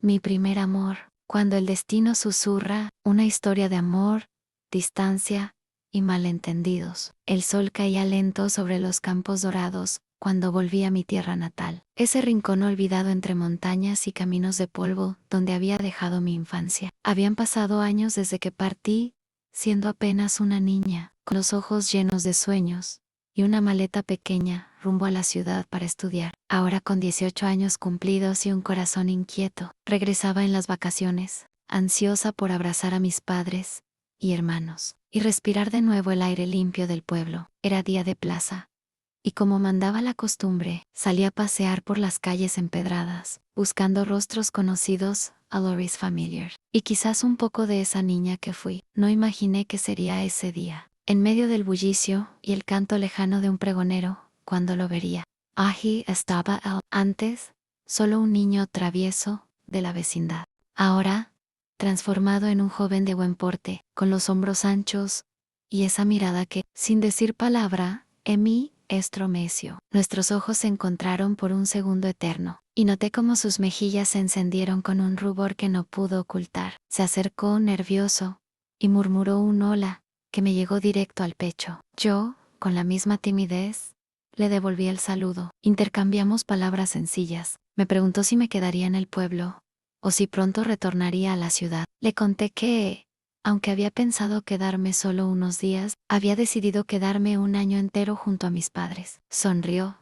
Mi primer amor, cuando el destino susurra una historia de amor, distancia y malentendidos. El sol caía lento sobre los campos dorados cuando volví a mi tierra natal. Ese rincón olvidado entre montañas y caminos de polvo donde había dejado mi infancia. Habían pasado años desde que partí, siendo apenas una niña, con los ojos llenos de sueños y una maleta pequeña rumbo a la ciudad para estudiar. Ahora con 18 años cumplidos y un corazón inquieto, regresaba en las vacaciones, ansiosa por abrazar a mis padres y hermanos, y respirar de nuevo el aire limpio del pueblo. Era día de plaza, y como mandaba la costumbre, salí a pasear por las calles empedradas, buscando rostros conocidos, olores familiar. Y quizás un poco de esa niña que fui. No imaginé que sería ese día, en medio del bullicio y el canto lejano de un pregonero, cuando lo vería. Allí estaba él, antes, solo un niño travieso de la vecindad. Ahora, transformado en un joven de buen porte, con los hombros anchos, y esa mirada que, sin decir palabra, en mí estremeció. Nuestros ojos se encontraron por un segundo eterno, y noté cómo sus mejillas se encendieron con un rubor que no pudo ocultar. Se acercó nervioso, y murmuró un hola, que me llegó directo al pecho. Yo, con la misma timidez, le devolví el saludo. Intercambiamos palabras sencillas. Me preguntó si me quedaría en el pueblo, o si pronto retornaría a la ciudad. Le conté que, aunque había pensado quedarme solo unos días, había decidido quedarme un año entero junto a mis padres. Sonrió,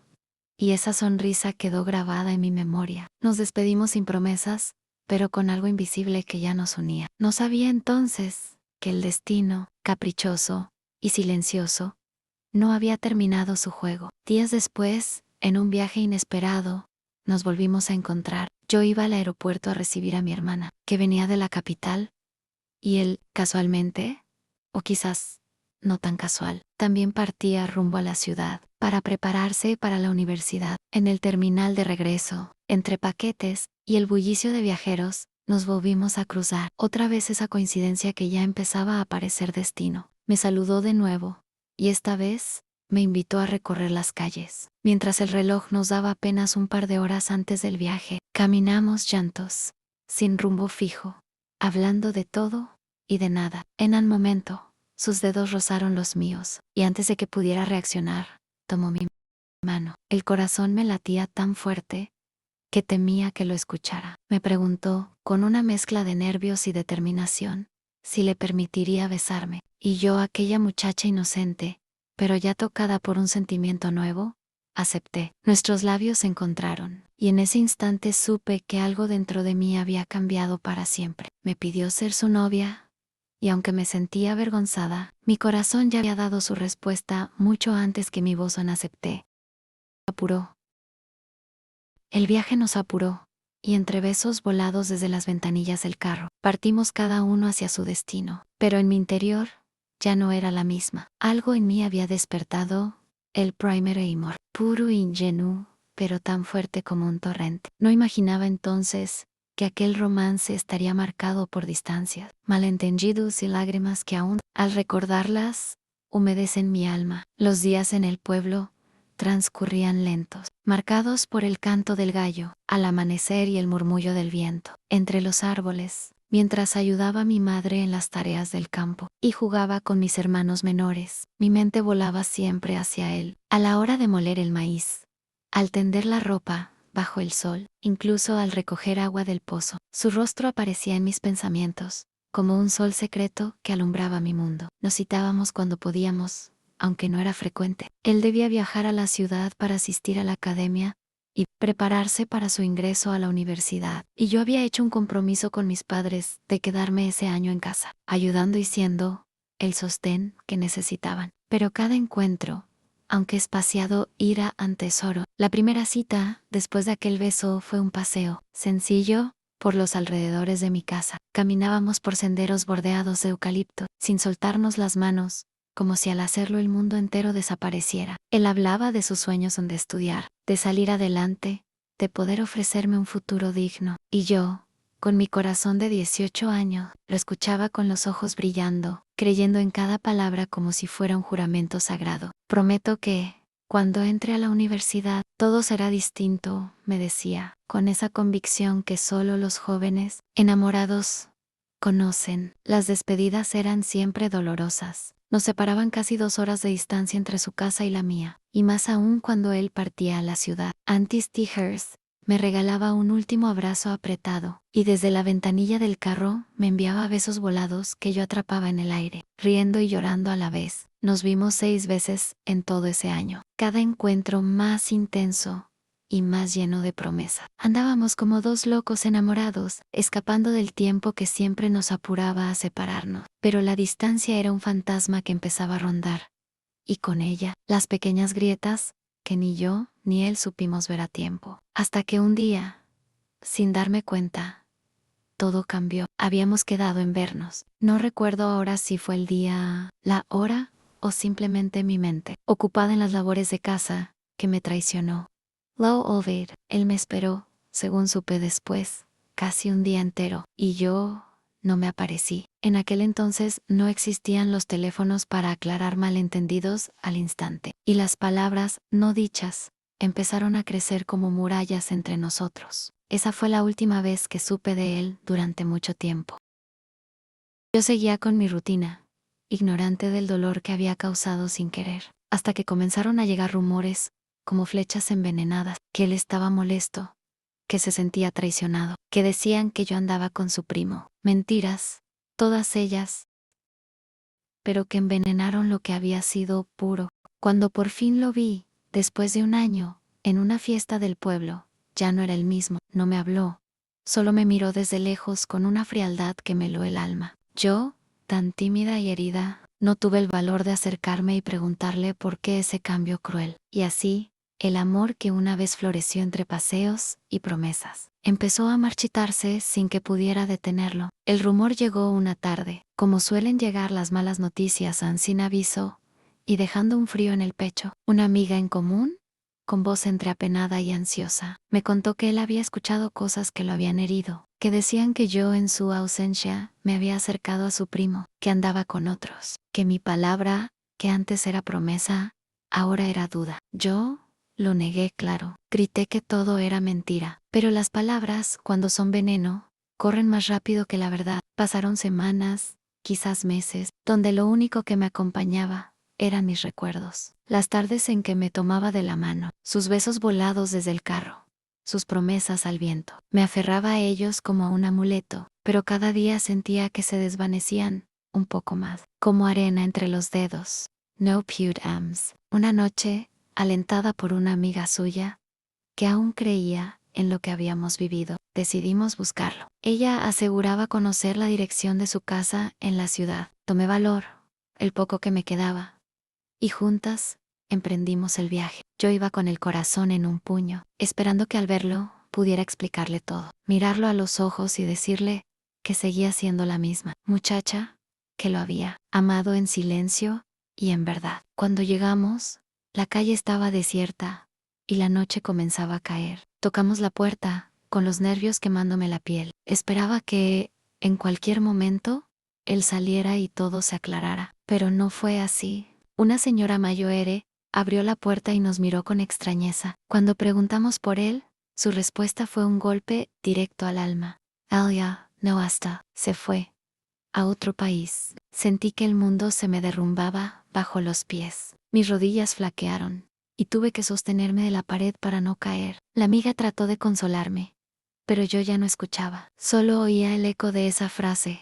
y esa sonrisa quedó grabada en mi memoria. Nos despedimos sin promesas, pero con algo invisible que ya nos unía. No sabía entonces que el destino, caprichoso y silencioso, no había terminado su juego. Días después, en un viaje inesperado, nos volvimos a encontrar. Yo iba al aeropuerto a recibir a mi hermana, que venía de la capital, y él, casualmente, o quizás no tan casual, también partía rumbo a la ciudad para prepararse para la universidad. En el terminal de regreso, entre paquetes y el bullicio de viajeros, nos volvimos a cruzar. Otra vez esa coincidencia que ya empezaba a parecer destino. Me saludó de nuevo, y esta vez me invitó a recorrer las calles. Mientras el reloj nos daba apenas un par de horas antes del viaje, caminamos llantos, sin rumbo fijo, hablando de todo y de nada. En un momento, sus dedos rozaron los míos, y antes de que pudiera reaccionar, tomó mi mano. El corazón me latía tan fuerte que temía que lo escuchara. Me preguntó, con una mezcla de nervios y determinación, si le permitiría besarme. Y yo, aquella muchacha inocente, pero ya tocada por un sentimiento nuevo, acepté. Nuestros labios se encontraron, y en ese instante supe que algo dentro de mí había cambiado para siempre. Me pidió ser su novia, y aunque me sentía avergonzada, mi corazón ya había dado su respuesta mucho antes que mi voz en acepté. Apuró. El viaje nos apuró, y entre besos volados desde las ventanillas del carro, partimos cada uno hacia su destino. Pero en mi interior, ya no era la misma. Algo en mí había despertado el primer amor, puro e ingenuo, pero tan fuerte como un torrente. No imaginaba entonces que aquel romance estaría marcado por distancias, malentendidos y lágrimas que aún, al recordarlas, humedecen mi alma. Los días en el pueblo transcurrían lentos, marcados por el canto del gallo, al amanecer y el murmullo del viento, entre los árboles, mientras ayudaba a mi madre en las tareas del campo, y jugaba con mis hermanos menores. Mi mente volaba siempre hacia él, a la hora de moler el maíz, al tender la ropa, bajo el sol, incluso al recoger agua del pozo. Su rostro aparecía en mis pensamientos, como un sol secreto que alumbraba mi mundo. Nos citábamos cuando podíamos, aunque no era frecuente. Él debía viajar a la ciudad para asistir a la academia y prepararse para su ingreso a la universidad. Y yo había hecho un compromiso con mis padres de quedarme ese año en casa, ayudando y siendo el sostén que necesitaban. Pero cada encuentro, aunque espaciado, era un tesoro. La primera cita, después de aquel beso, fue un paseo sencillo por los alrededores de mi casa. Caminábamos por senderos bordeados de eucalipto, sin soltarnos las manos, como si al hacerlo el mundo entero desapareciera. Él hablaba de sus sueños donde estudiar, de salir adelante, de poder ofrecerme un futuro digno. Y yo, con mi corazón de 18 años, lo escuchaba con los ojos brillando, creyendo en cada palabra como si fuera un juramento sagrado. Prometo que, Cuando entre a la universidad, todo será distinto, me decía, con esa convicción que solo los jóvenes, enamorados, conocen. Las despedidas eran siempre dolorosas. Nos separaban casi 2 horas de distancia entre su casa y la mía, y más aún cuando él partía a la ciudad. Auntie Hearst me regalaba un último abrazo apretado, y desde la ventanilla del carro me enviaba besos volados que yo atrapaba en el aire, riendo y llorando a la vez. Nos vimos 6 veces en todo ese año, cada encuentro más intenso y más lleno de promesa. Andábamos como dos locos enamorados, escapando del tiempo que siempre nos apuraba a separarnos. Pero la distancia era un fantasma que empezaba a rondar, y con ella, las pequeñas grietas que ni yo ni él supimos ver a tiempo. Hasta que un día, sin darme cuenta, todo cambió. Habíamos quedado en vernos. No recuerdo ahora si fue el día, la hora o simplemente mi mente, ocupada en las labores de casa, que me traicionó. Lo Ovid, él me esperó, según supe después, casi un día entero, y yo no me aparecí. En aquel entonces no existían los teléfonos para aclarar malentendidos al instante, y las palabras no dichas empezaron a crecer como murallas entre nosotros. Esa fue la última vez que supe de él durante mucho tiempo. Yo seguía con mi rutina, ignorante del dolor que había causado sin querer, hasta que comenzaron a llegar rumores, como flechas envenenadas, que él estaba molesto, que se sentía traicionado, que decían que yo andaba con su primo. Mentiras, todas ellas, pero que envenenaron lo que había sido puro. Cuando por fin lo vi, después de un año, en una fiesta del pueblo, ya no era el mismo, no me habló, solo me miró desde lejos con una frialdad que me heló el alma. Yo, tan tímida y herida, no tuve el valor de acercarme y preguntarle por qué ese cambio cruel. Y así, el amor que una vez floreció entre paseos y promesas, empezó a marchitarse sin que pudiera detenerlo. El rumor llegó una tarde, como suelen llegar las malas noticias sin aviso, y dejando un frío en el pecho. Una amiga en común, con voz entre apenada y ansiosa, me contó que él había escuchado cosas que lo habían herido, que decían que yo en su ausencia me había acercado a su primo, que andaba con otros, que mi palabra, que antes era promesa, ahora era duda. Yo lo negué, claro. Grité que todo era mentira. Pero las palabras, cuando son veneno, corren más rápido que la verdad. Pasaron semanas, quizás meses, donde lo único que me acompañaba eran mis recuerdos. Las tardes en que me tomaba de la mano, sus besos volados desde el carro, sus promesas al viento. Me aferraba a ellos como a un amuleto, pero cada día sentía que se desvanecían un poco más, como arena entre los dedos. No Pute Ams. Una noche, alentada por una amiga suya, que aún creía en lo que habíamos vivido, decidimos buscarlo. Ella aseguraba conocer la dirección de su casa en la ciudad. Tomé valor, el poco que me quedaba, y juntas emprendimos el viaje. Yo iba con el corazón en un puño, esperando que al verlo pudiera explicarle todo, mirarlo a los ojos y decirle que seguía siendo la misma muchacha que lo había amado en silencio y en verdad. Cuando llegamos, la calle estaba desierta y la noche comenzaba a caer. Tocamos la puerta, con los nervios quemándome la piel. Esperaba que, en cualquier momento, él saliera y todo se aclarara. Pero no fue así. Una señora mayor abrió la puerta y nos miró con extrañeza. Cuando preguntamos por él, su respuesta fue un golpe directo al alma. Alia, no hasta, se fue a otro país. Sentí que el mundo se me derrumbaba bajo los pies. Mis rodillas flaquearon, y tuve que sostenerme de la pared para no caer. La amiga trató de consolarme, pero yo ya no escuchaba. Solo oía el eco de esa frase,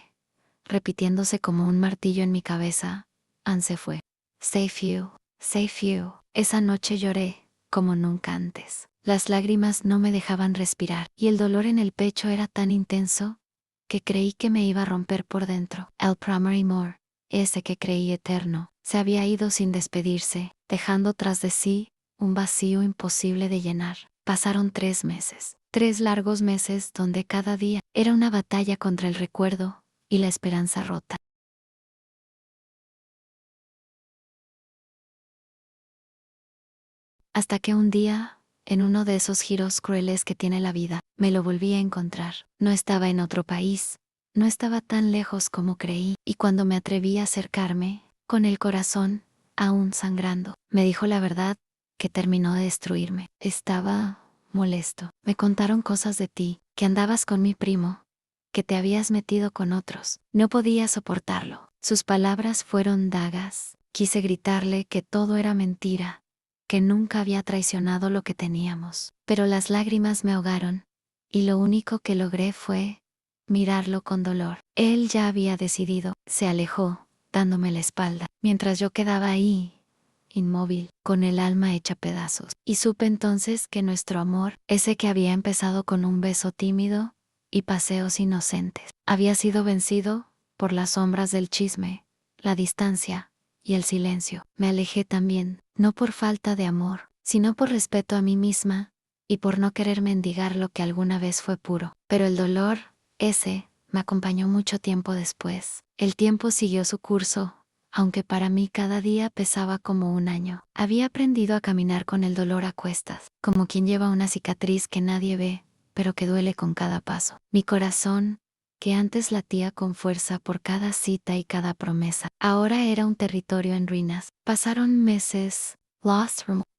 repitiéndose como un martillo en mi cabeza. Anne se fue. Save you, save you. Esa noche lloré como nunca antes. Las lágrimas no me dejaban respirar, y el dolor en el pecho era tan intenso que creí que me iba a romper por dentro. El Primary Moore, ese que creí eterno, se había ido sin despedirse, dejando tras de sí un vacío imposible de llenar. Pasaron 3 meses, 3 largos meses donde cada día era una batalla contra el recuerdo y la esperanza rota. Hasta que un día, en uno de esos giros crueles que tiene la vida, me lo volví a encontrar. No estaba en otro país, no estaba tan lejos como creí, y cuando me atreví a acercarme, con el corazón aún sangrando, me dijo la verdad que terminó de destruirme. Estaba molesto. Me contaron cosas de ti, que andabas con mi primo, que te habías metido con otros. No podía soportarlo. Sus palabras fueron dagas. Quise gritarle que todo era mentira, que nunca había traicionado lo que teníamos. Pero las lágrimas me ahogaron, y lo único que logré fue mirarlo con dolor. Él ya había decidido. Se alejó, dándome la espalda, mientras yo quedaba ahí, inmóvil, con el alma hecha pedazos. Y supe entonces que nuestro amor, ese que había empezado con un beso tímido y paseos inocentes, había sido vencido por las sombras del chisme, la distancia y el silencio. Me alejé también, no por falta de amor, sino por respeto a mí misma y por no querer mendigar lo que alguna vez fue puro. Pero el dolor, ese, me acompañó mucho tiempo después. El tiempo siguió su curso, aunque para mí cada día pesaba como un año. Había aprendido a caminar con el dolor a cuestas, como quien lleva una cicatriz que nadie ve, pero que duele con cada paso. Mi corazón, que antes latía con fuerza por cada cita y cada promesa, ahora era un territorio en ruinas. Pasaron meses,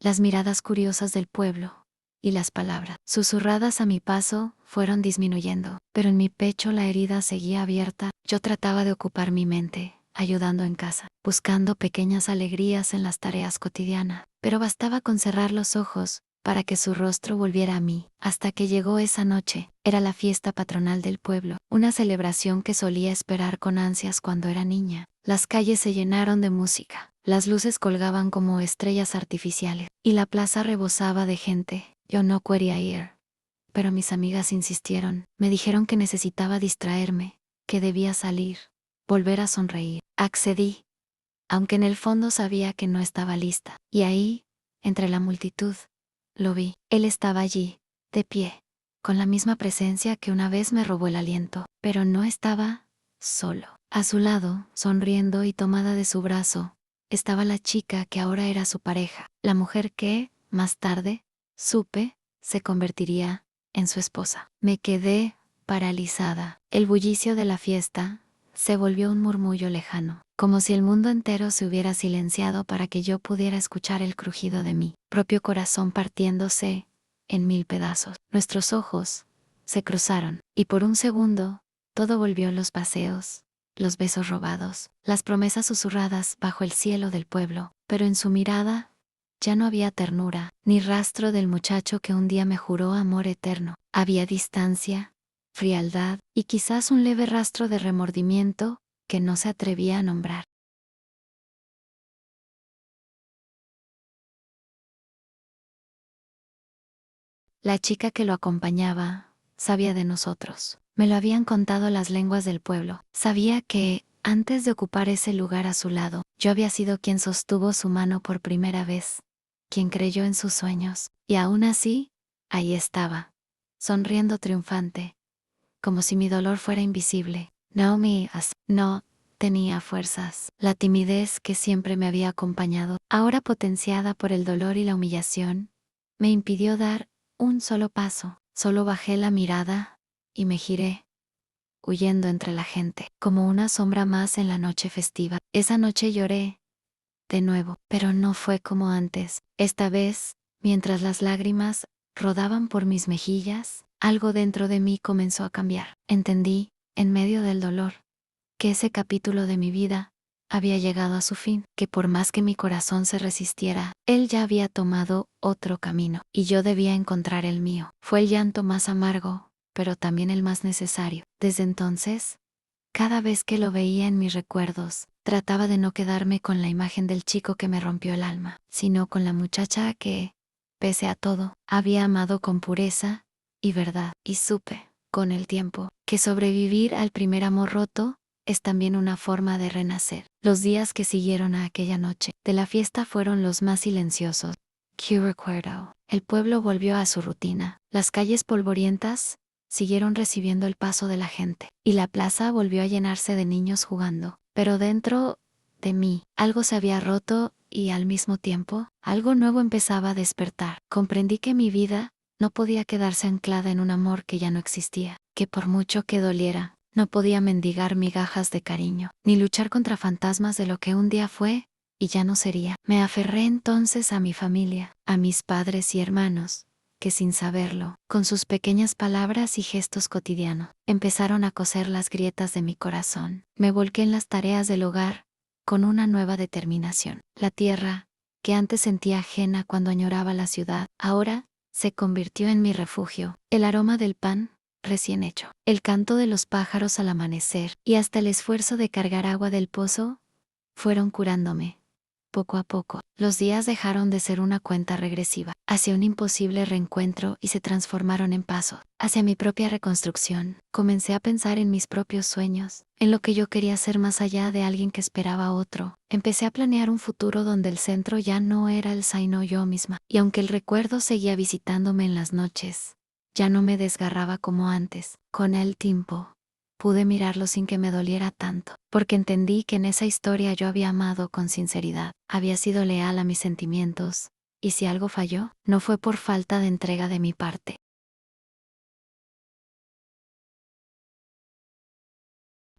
las miradas curiosas del pueblo y las palabras susurradas a mi paso fueron disminuyendo, pero en mi pecho la herida seguía abierta. Yo trataba de ocupar mi mente, ayudando en casa, buscando pequeñas alegrías en las tareas cotidianas, pero bastaba con cerrar los ojos para que su rostro volviera a mí. Hasta que llegó esa noche. Era la fiesta patronal del pueblo, una celebración que solía esperar con ansias cuando era niña. Las calles se llenaron de música, las luces colgaban como estrellas artificiales, y la plaza rebosaba de gente. Yo no quería ir, pero mis amigas insistieron. Me dijeron que necesitaba distraerme, que debía salir, volver a sonreír. Accedí, aunque en el fondo sabía que no estaba lista. Y ahí, entre la multitud, lo vi. Él estaba allí, de pie, con la misma presencia que una vez me robó el aliento, pero no estaba solo. A su lado, sonriendo y tomada de su brazo, estaba la chica que ahora era su pareja, la mujer que, más tarde, supe, se convertiría en su esposa. Me quedé paralizada. El bullicio de la fiesta se volvió un murmullo lejano, como si el mundo entero se hubiera silenciado para que yo pudiera escuchar el crujido de mi propio corazón partiéndose en mil pedazos. Nuestros ojos se cruzaron, y por un segundo, todo volvió a los paseos, los besos robados, las promesas susurradas bajo el cielo del pueblo, pero en su mirada ya no había ternura, ni rastro del muchacho que un día me juró amor eterno. Había distancia, frialdad y quizás un leve rastro de remordimiento que no se atrevía a nombrar. La chica que lo acompañaba sabía de nosotros. Me lo habían contado las lenguas del pueblo. Sabía que, antes de ocupar ese lugar a su lado, yo había sido quien sostuvo su mano por primera vez, quien creyó en sus sueños. Y aún así, ahí estaba, sonriendo triunfante, como si mi dolor fuera invisible. No tenía fuerzas. La timidez que siempre me había acompañado, ahora potenciada por el dolor y la humillación, me impidió dar un solo paso. Solo bajé la mirada y me giré, huyendo entre la gente, como una sombra más en la noche festiva. Esa noche lloré, de nuevo, pero no fue como antes. Esta vez, mientras las lágrimas rodaban por mis mejillas, algo dentro de mí comenzó a cambiar. Entendí, en medio del dolor, que ese capítulo de mi vida había llegado a su fin, que por más que mi corazón se resistiera, él ya había tomado otro camino, y yo debía encontrar el mío. Fue el llanto más amargo, pero también el más necesario. Desde entonces, cada vez que lo veía en mis recuerdos, trataba de no quedarme con la imagen del chico que me rompió el alma, sino con la muchacha que, pese a todo, había amado con pureza y verdad. Y supe, con el tiempo, que sobrevivir al primer amor roto es también una forma de renacer. Los días que siguieron a aquella noche de la fiesta fueron los más silenciosos. Que recuerdo. El pueblo volvió a su rutina. Las calles polvorientas siguieron recibiendo el paso de la gente, y la plaza volvió a llenarse de niños jugando. Pero dentro de mí, algo se había roto y al mismo tiempo, algo nuevo empezaba a despertar. Comprendí que mi vida no podía quedarse anclada en un amor que ya no existía, que por mucho que doliera, no podía mendigar migajas de cariño, ni luchar contra fantasmas de lo que un día fue y ya no sería. Me aferré entonces a mi familia, a mis padres y hermanos, que sin saberlo, con sus pequeñas palabras y gestos cotidianos, empezaron a coser las grietas de mi corazón. Me volqué en las tareas del hogar, con una nueva determinación. La tierra, que antes sentía ajena cuando añoraba la ciudad, ahora se convirtió en mi refugio. El aroma del pan recién hecho, el canto de los pájaros al amanecer y hasta el esfuerzo de cargar agua del pozo fueron curándome. Poco a poco, los días dejaron de ser una cuenta regresiva hacia un imposible reencuentro y se transformaron en paso hacia mi propia reconstrucción. Comencé a pensar en mis propios sueños, en lo que yo quería ser más allá de alguien que esperaba a otro. Empecé a planear un futuro donde el centro ya no era el sino yo misma, y aunque el recuerdo seguía visitándome en las noches, ya no me desgarraba como antes. Con el tiempo, pude mirarlo sin que me doliera tanto, porque entendí que en esa historia yo había amado con sinceridad, había sido leal a mis sentimientos, y si algo falló, no fue por falta de entrega de mi parte.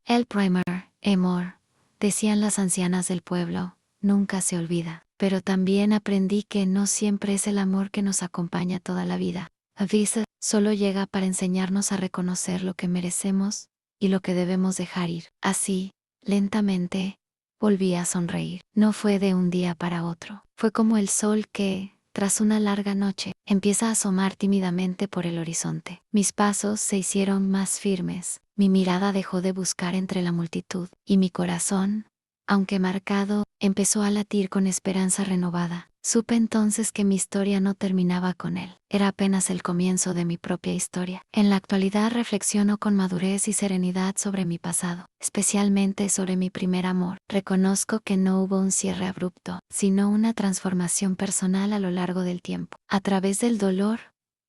El primer amor, decían las ancianas del pueblo, nunca se olvida, pero también aprendí que no siempre es el amor que nos acompaña toda la vida. A veces solo llega para enseñarnos a reconocer lo que merecemos y lo que debemos dejar ir. Así, lentamente, volví a sonreír. No fue de un día para otro. Fue como el sol que, tras una larga noche, empieza a asomar tímidamente por el horizonte. Mis pasos se hicieron más firmes, mi mirada dejó de buscar entre la multitud, y mi corazón, aunque marcado, empezó a latir con esperanza renovada. Supe entonces que mi historia no terminaba con él, era apenas el comienzo de mi propia historia. En la actualidad reflexiono con madurez y serenidad sobre mi pasado, especialmente sobre mi primer amor. Reconozco que no hubo un cierre abrupto, sino una transformación personal a lo largo del tiempo. A través del dolor,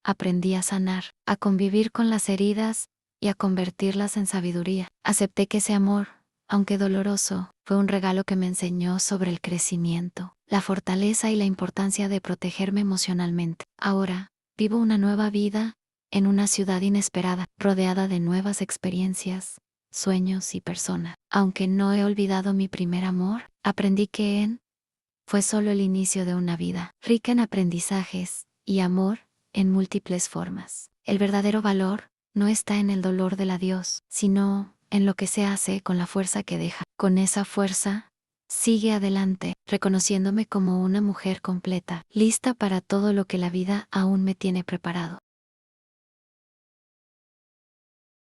aprendí a sanar, a convivir con las heridas y a convertirlas en sabiduría. Acepté que ese amor, aunque doloroso, fue un regalo que me enseñó sobre el crecimiento, la fortaleza y la importancia de protegerme emocionalmente. Ahora, vivo una nueva vida, en una ciudad inesperada, rodeada de nuevas experiencias, sueños y personas. Aunque no he olvidado mi primer amor, aprendí que fue solo el inicio de una vida, rica en aprendizajes y amor en múltiples formas. El verdadero valor no está en el dolor del adiós, sino en lo que se hace con la fuerza que deja. Con esa fuerza, sigue adelante, reconociéndome como una mujer completa, lista para todo lo que la vida aún me tiene preparado.